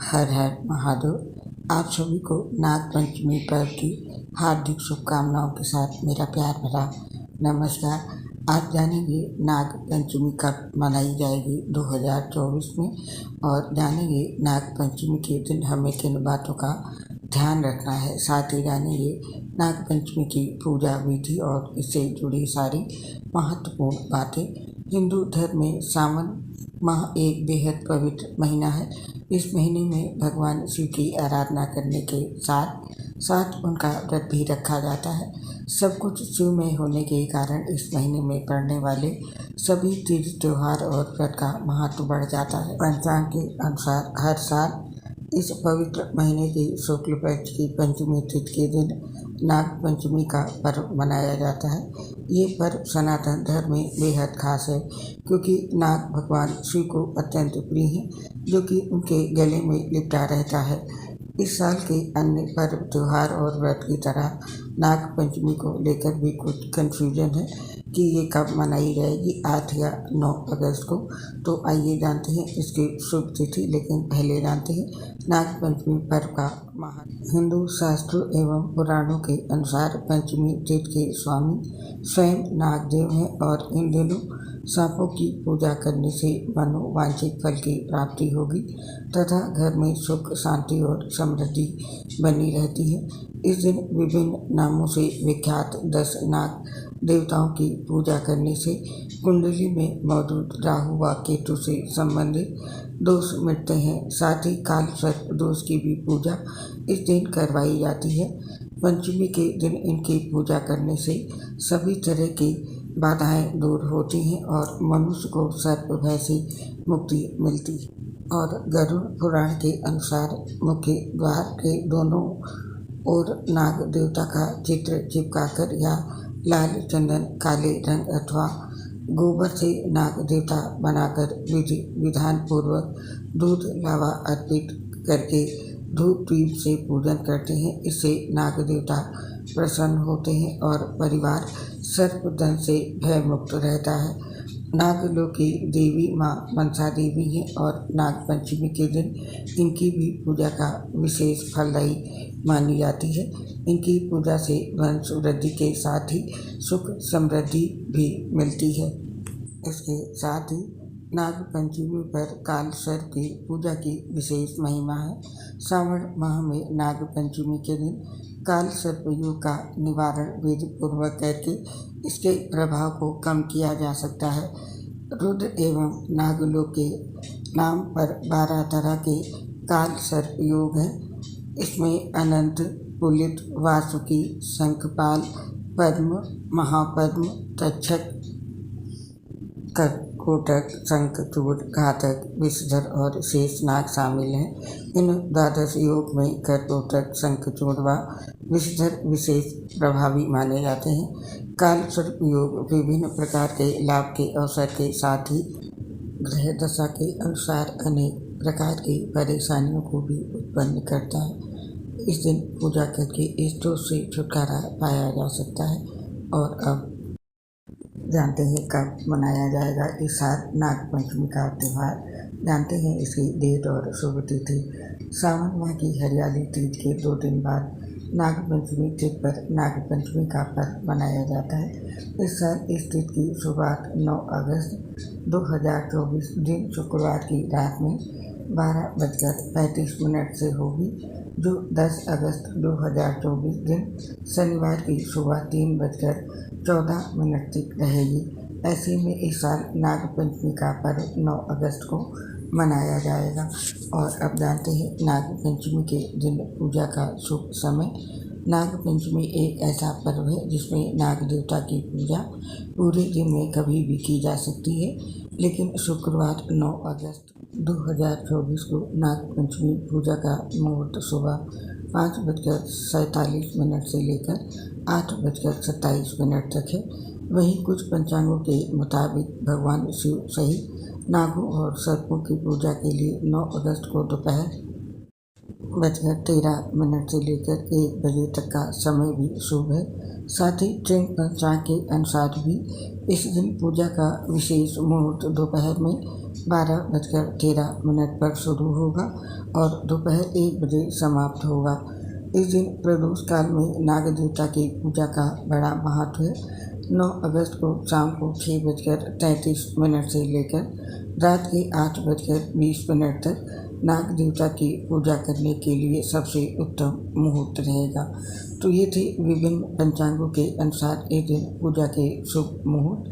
हर हर महादेव। आप सभी को नाग पंचमी पर्व की हार्दिक शुभकामनाओं के साथ मेरा प्यार भरा नमस्कार। आप जानेंगे नाग पंचमी कब मनाई जाएगी 2024 में, और जानेंगे नाग पंचमी के दिन हमें किन बातों का ध्यान रखना है। साथ ही जानेंगे नाग पंचमी की पूजा विधि और इससे जुड़ी सारी महत्वपूर्ण बातें। हिंदू धर्म में सावन माह एक बेहद पवित्र महीना है। इस महीने में भगवान शिव की आराधना करने के साथ साथ उनका व्रत भी रखा जाता है। सब कुछ शिवमय होने के कारण इस महीने में पड़ने वाले सभी तीज त्योहार और व्रत का महत्व बढ़ जाता है। पंचांग के अनुसार हर साल इस पवित्र महीने की शुक्ल पक्ष की पंचमी तिथि के दिन नाग पंचमी का पर्व मनाया जाता है। ये पर्व सनातन धर्म में बेहद खास है, क्योंकि नाग भगवान शिव को अत्यंत प्रिय है, जो कि उनके गले में लिपटा रहता है। इस साल के अन्य पर्व त्योहार और व्रत की तरह नाग पंचमी को लेकर भी कुछ कन्फ्यूजन है कि ये कब मनाई जाएगी, 8 या 9 अगस्त को। तो आइए जानते हैं इसकी शुभ तिथि, लेकिन पहले जानते हैं नाग पंचमी पर्व का महत्व। हिंदू शास्त्रों एवं पुराणों के अनुसार पंचमी तिथि के स्वामी स्वयं नागदेव हैं, और इन दिनों सांपों की पूजा करने से मनोवांछित फल की प्राप्ति होगी तथा घर में सुख शांति और समृद्धि बनी रहती है। इस दिन विभिन्न नामों से विख्यात 10 नाग देवताओं की पूजा करने से कुंडली में मौजूद राहु व केतु से संबंधित दोष मिटते हैं। साथ ही काल सर्प दोष की भी पूजा इस दिन करवाई जाती है। पंचमी के दिन इनकी पूजा करने से सभी तरह की बाधाएं दूर होती हैं और मनुष्य को सर्प भय से मुक्ति मिलती है। और गरुड़ पुराण के अनुसार मुख्य द्वार के दोनों ओर नाग देवता का चित्र चिपकाकर या लाल चंदन, काले रंग अथवा गोबर से नाग देवता बनाकर विधि विधान पूर्वक दूध लावा अर्पित करके धूप दीप से पूजन करते हैं। इससे नाग देवता प्रसन्न होते हैं और परिवार सर्पदंश से भय मुक्त रहता है। नागलोक की देवी माँ मनसा देवी हैं, और नाग पंचमी के दिन इनकी भी पूजा का विशेष फलदायी मानी जाती है। इनकी पूजा से वंश वृद्धि के साथ ही सुख समृद्धि भी मिलती है। इसके साथ ही नाग पंचमी पर काल सर्प की पूजा की विशेष महिमा है। श्रावण माह में नाग पंचमी के दिन काल सर्प योग का निवारण विधि पूर्वक करके इसके प्रभाव को कम किया जा सकता है। रुद्र एवं नागलोक के नाम पर 12 तरह के काल सर्प योग हैं। इसमें अनंत, पुलित, वासुकी, शंखपाल, पद्म, महापद्म, तक्षक, कोटक, शंखचूड़, घातक, विषधर और शेषनाग शामिल हैं। इन 12 योग में कर्कोटक, शंखचूड़ व विषधर विशेष प्रभावी माने जाते हैं। काल सर्प योग विभिन्न प्रकार के लाभ के अवसर के साथ ही ग्रह दशा के अनुसार अनेक प्रकार की परेशानियों को भी उत्पन्न करता है। इस दिन पूजा करके इस दोष से छुटकारा पाया जा सकता है। और अब जानते हैं कब मनाया जाएगा इस साल नाग पंचमी का त्यौहार। जानते हैं इसकी डेट और शुभ तिथि। सावन माह की हरियाली तीज के 2 दिन बाद नाग पंचमी तिथि पर नाग पंचमी का पर्व मनाया जाता है। इस साल इस तिथि की शुरुआत 9 अगस्त 2024 दिन शुक्रवार की रात में 12:35 से होगी, जो 10 अगस्त 2024 दिन शनिवार की सुबह 3:14 तक रहेगी। ऐसे में इस साल नाग पंचमी का पर्व 9 अगस्त को मनाया जाएगा। और अब जानते हैं नाग पंचमी के दिन पूजा का शुभ समय। नाग पंचमी एक ऐसा पर्व है जिसमें नाग देवता की पूजा पूरे दिन में कभी भी की जा सकती है, लेकिन शुक्रवार 9 अगस्त 2024 को नाग पंचमी पूजा का मुहूर्त सुबह 5:47 से लेकर 8:27 तक है। वहीं कुछ पंचांगों के मुताबिक भगवान शिव सहित नागों और सर्पों की पूजा के लिए 9 अगस्त को दोपहर 13 से लेकर 1 बजे तक का समय भी शुभ है। साथ ही ट्रेन पंचांग के अनुसार भी इस दिन पूजा का विशेष मुहूर्त दोपहर में 12:13 पर शुरू होगा और दोपहर 1 बजे समाप्त होगा। इस दिन प्रदोष काल में नाग देवता की पूजा का बड़ा महत्व है। 9 अगस्त को शाम को 6:33 से लेकर रात के 8:20 तक नाग देवता की पूजा करने के लिए सबसे उत्तम मुहूर्त रहेगा। तो ये थे विभिन्न पंचांगों के अनुसार इस दिन पूजा के शुभ मुहूर्त।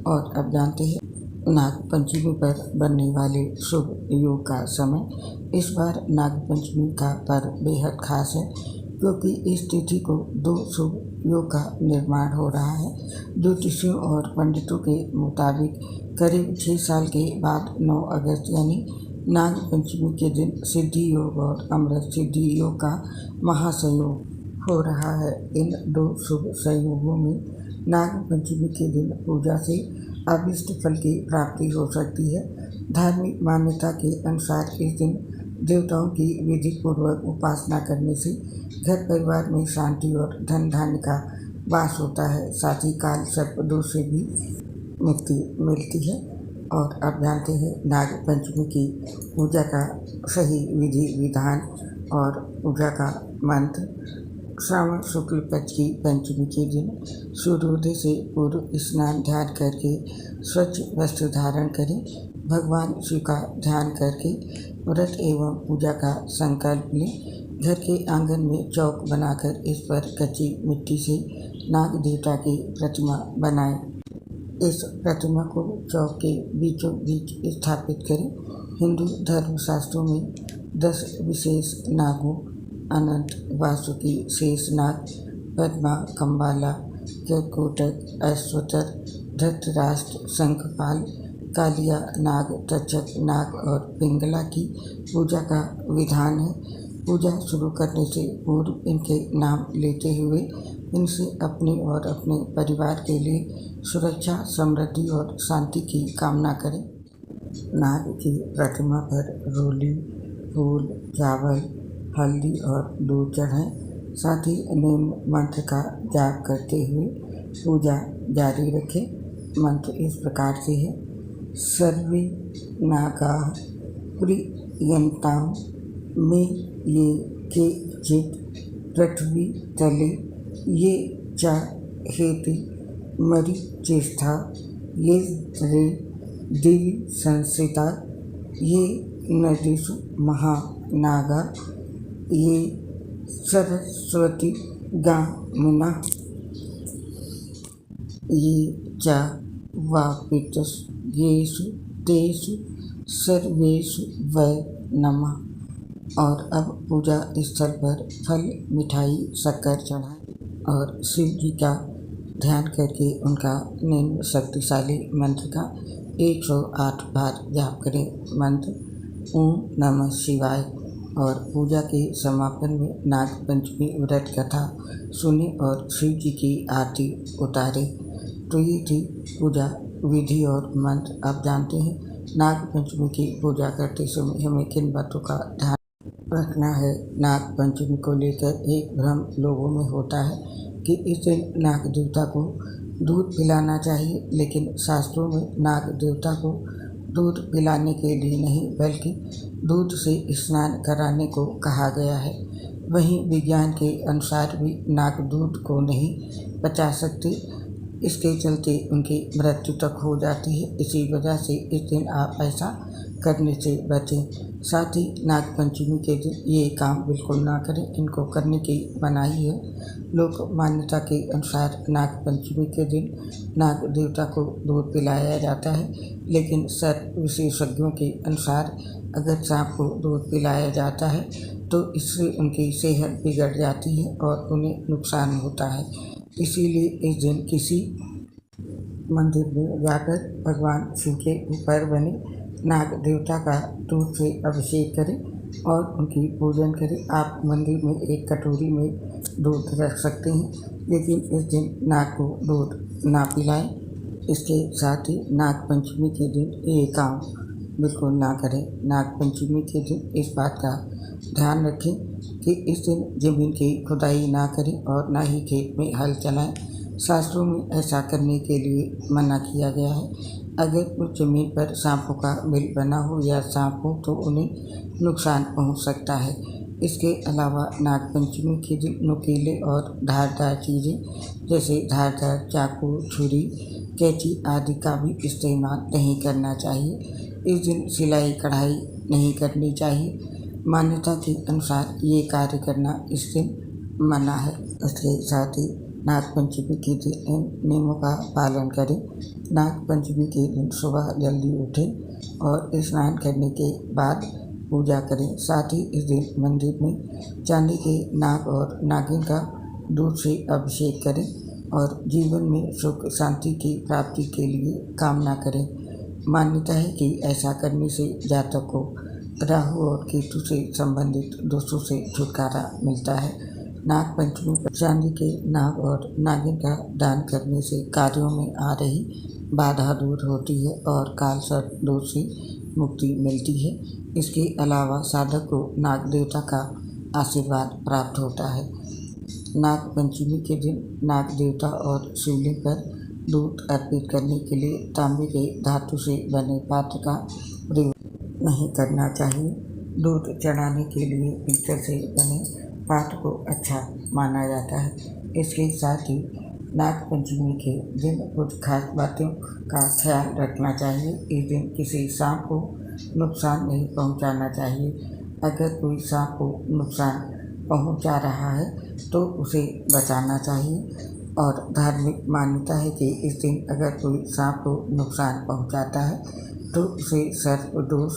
और अब जानते हैं नाग पंचमी पर बनने वाले शुभ योग का समय। इस बार नाग पंचमी का पर्व बेहद खास है क्योंकि इस तिथि को 2 शुभ योग का निर्माण हो रहा है। ज्योतिषियों और पंडितों के मुताबिक करीब 6 साल के बाद 9 अगस्त यानी नाग पंचमी के दिन सिद्धि योग और अमृत सिद्धि योग का महासंयोग हो रहा है। इन 2 शुभ संयोगों में नाग पंचमी के दिन पूजा से अभीष्ट फल की प्राप्ति हो सकती है। धार्मिक मान्यता के अनुसार इस दिन देवताओं की विधि पूर्वक उपासना करने से घर परिवार में शांति और धन धान्य का वास होता है। साथ ही काल सर्प दोष से भी मुक्ति मिलती है। और अब जानते हैं नाग पंचमी की पूजा का सही विधि विधान और पूजा का मंत्र। श्रावण शुक्ल पक्ष की पंचमी के दिन सूर्योदय से पूर्व स्नान ध्यान करके स्वच्छ वस्त्र धारण करें। भगवान शिव का ध्यान करके व्रत एवं पूजा का संकल्प लें। घर के आंगन में चौक बनाकर इस पर कच्ची मिट्टी से नाग देवता की प्रतिमा बनाएं। इस प्रतिमा को चौक के बीचों बीच स्थापित करें। हिंदू धर्मशास्त्रों में 10 विशेष नागों अनंत, वासुकी, शेषनाग, पद्मा, कंबाला, कैकोटक, अश्वतर, धृतराष्ट्र, शंखपाल, कालिया नाग, तक्षक नाग और पिंगला की पूजा का विधान है। पूजा शुरू करने से पूर्व इनके नाम लेते हुए इनसे अपने और अपने परिवार के लिए सुरक्षा, समृद्धि और शांति की कामना करें। नाग की प्रतिमा पर रोली, फूल, चावल, हल्दी और दूध चढ़ाएं। साथ ही निम्न मंत्र का जाप करते हुए पूजा जारी रखें। मंत्र इस प्रकार से है। सर्वे नागाः प्रीयन्तां मे ये केचित् पृथ्वी तले ये च हेति मरीचिस्था ये रे दिवि संस्थिता ये नदीषु महानागा ये सरस्वती गामिनः ये च वापितस् येषु तेषु सर्वेषु वै नमः। और अब पूजा स्थल पर फल, मिठाई, शक्कर चढ़ाएं और शिव जी का ध्यान करके उनका निम्न शक्तिशाली मंत्र का 108 बार जाप करें। मंत्र ओम नमः शिवाय। और पूजा के समापन में नाग पंचमी व्रत कथा सुने और शिव जी की आरती उतारे। तो ये थी पूजा विधि और मंत्र। आप जानते हैं नाग पंचमी की पूजा करते समय हमें किन बातों का ध्यान रखना है। नाग पंचमी को लेकर एक भ्रम लोगों में होता है कि इस दिन नाग देवता को दूध पिलाना चाहिए, लेकिन शास्त्रों में नाग देवता को दूध पिलाने के लिए नहीं बल्कि दूध से स्नान कराने को कहा गया है। वहीं विज्ञान के अनुसार भी नाग दूध को नहीं पचा सकते, इसके चलते उनकी मृत्यु तक हो जाती है। इसी वजह से इस दिन आप ऐसा करने से बचें। साथ ही नाग पंचमी के दिन ये काम बिल्कुल ना करें, इनको करने की मनाही है। लोक मान्यता के अनुसार नाग पंचमी के दिन नाग देवता को दूध पिलाया जाता है, लेकिन सर्प विशेषज्ञों के अनुसार अगर सांप को दूध पिलाया जाता है तो इससे उनकी सेहत बिगड़ जाती है और उन्हें नुकसान होता है। इसीलिए इस दिन किसी मंदिर में जाकर भगवान शिव के ऊपर बने नाग देवता का दूध से अभिषेक करें और उनकी पूजन करें। आप मंदिर में एक कटोरी में दूध रख सकते हैं, लेकिन इस दिन नाग को दूध ना पिलाएं। इसके साथ ही नाग पंचमी के दिन ये काम बिल्कुल ना करें। नाग पंचमी के दिन इस बात का ध्यान रखें कि इस दिन ज़मीन की खुदाई ना करें और ना ही खेत में हल चलाएं। शास्त्रों में ऐसा करने के लिए मना किया गया है। अगर उस जमीन पर सांपों का बिल बना हो या सांप हो तो उन्हें नुकसान पहुंच सकता है। इसके अलावा नागपंचमी के दिन नुकीले और धारदार चीज़ें जैसे धारदार चाकू, छुरी, कैंची आदि का भी इस्तेमाल नहीं करना चाहिए। इस दिन सिलाई कढ़ाई नहीं करनी चाहिए। मान्यता के अनुसार ये कार्य करना इस दिन मना है। इसके साथ ही नागपंचमी के दिन इन नियमों का पालन करें। नागपंचमी के दिन सुबह जल्दी उठें और स्नान करने के बाद पूजा करें। साथ ही इस दिन मंदिर में चांदी के नाग और नागिन का दूध से अभिषेक करें और जीवन में सुख शांति की प्राप्ति के लिए कामना करें। मान्यता है कि ऐसा करने से जातक को राहु और केतु से संबंधित दोषों से छुटकारा मिलता है। नागपंचमी पर चांदी के नाग और नागिन का दान करने से कार्यों में आ रही बाधा दूर होती है और काल सर्प दोष से मुक्ति मिलती है। इसके अलावा साधक को नाग देवता का आशीर्वाद प्राप्त होता है। नागपंचमी के दिन नाग देवता और शिवलिंग पर दूध अर्पित करने के लिए तांबे के धातु से बने पात्र का प्रयोग नहीं करना चाहिए। दूध चढ़ाने के लिए पीतल से बने पात्र को अच्छा माना जाता है। इसके साथ ही नागपंचमी के दिन कुछ खास बातों का ख्याल रखना चाहिए। इस दिन किसी सांप को नुकसान नहीं पहुंचाना चाहिए। अगर कोई सांप को नुकसान पहुंचा रहा है तो उसे बचाना चाहिए और धार्मिक मान्यता है कि इस दिन अगर कोई सांप को नुकसान पहुंचाता है तो उसे सर्प दोष,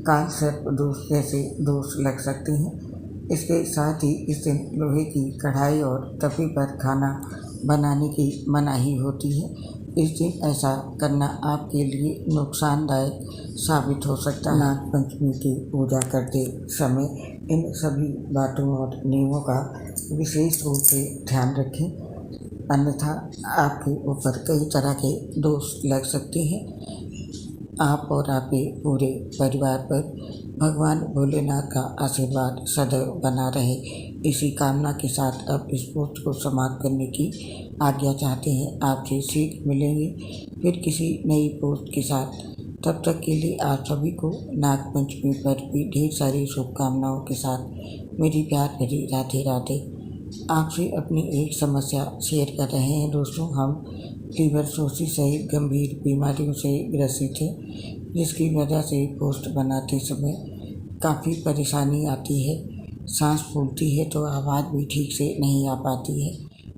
काल सर्प दोष जैसे दोष लग सकते हैं। इसके साथ ही इस दिन लोहे की कढ़ाई और तवे पर खाना बनाने की मनाही होती है। इस दिन ऐसा करना आपके लिए नुकसानदायक साबित हो सकता है। नागपंचमी की पूजा करते समय इन सभी बातों और नियमों का विशेष रूप से ध्यान रखें, अन्यथा आपके ऊपर कई तरह के दोष लग सकते हैं। आप और आपके पूरे परिवार पर भगवान भोलेनाथ का आशीर्वाद सदैव बना रहे, इसी कामना के साथ अब इस पोस्ट को समाप्त करने की आज्ञा चाहते हैं। आपसे शीघ्र मिलेंगे फिर किसी नई पोस्ट के साथ। तब तक के लिए आप सभी को नागपंचमी पर भी ढेर सारी शुभकामनाओं के साथ मेरी प्यार भरी राधे राधे। आपसे अपनी एक समस्या शेयर कर रहे हैं दोस्तों। हम लीवर सोसिस सहित गंभीर बीमारियों से ग्रसित हैं, जिसकी वजह से पोस्ट बनाते समय काफ़ी परेशानी आती है। सांस फूलती है तो आवाज़ भी ठीक से नहीं आ पाती है।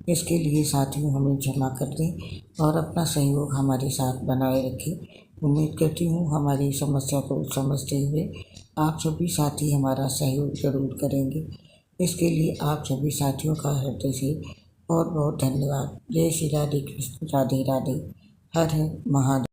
इसके लिए साथियों हमें क्षमा कर दें और अपना सहयोग हमारे साथ बनाए रखें। उम्मीद करती हूँ हमारी समस्या को समझते हुए आप सभी साथी हमारा सहयोग जरूर करेंगे। इसके लिए आप सभी साथियों का हृदय से बहुत बहुत धन्यवाद। जय श्री राधे कृष्ण, राधे राधे, हर हर महादेव।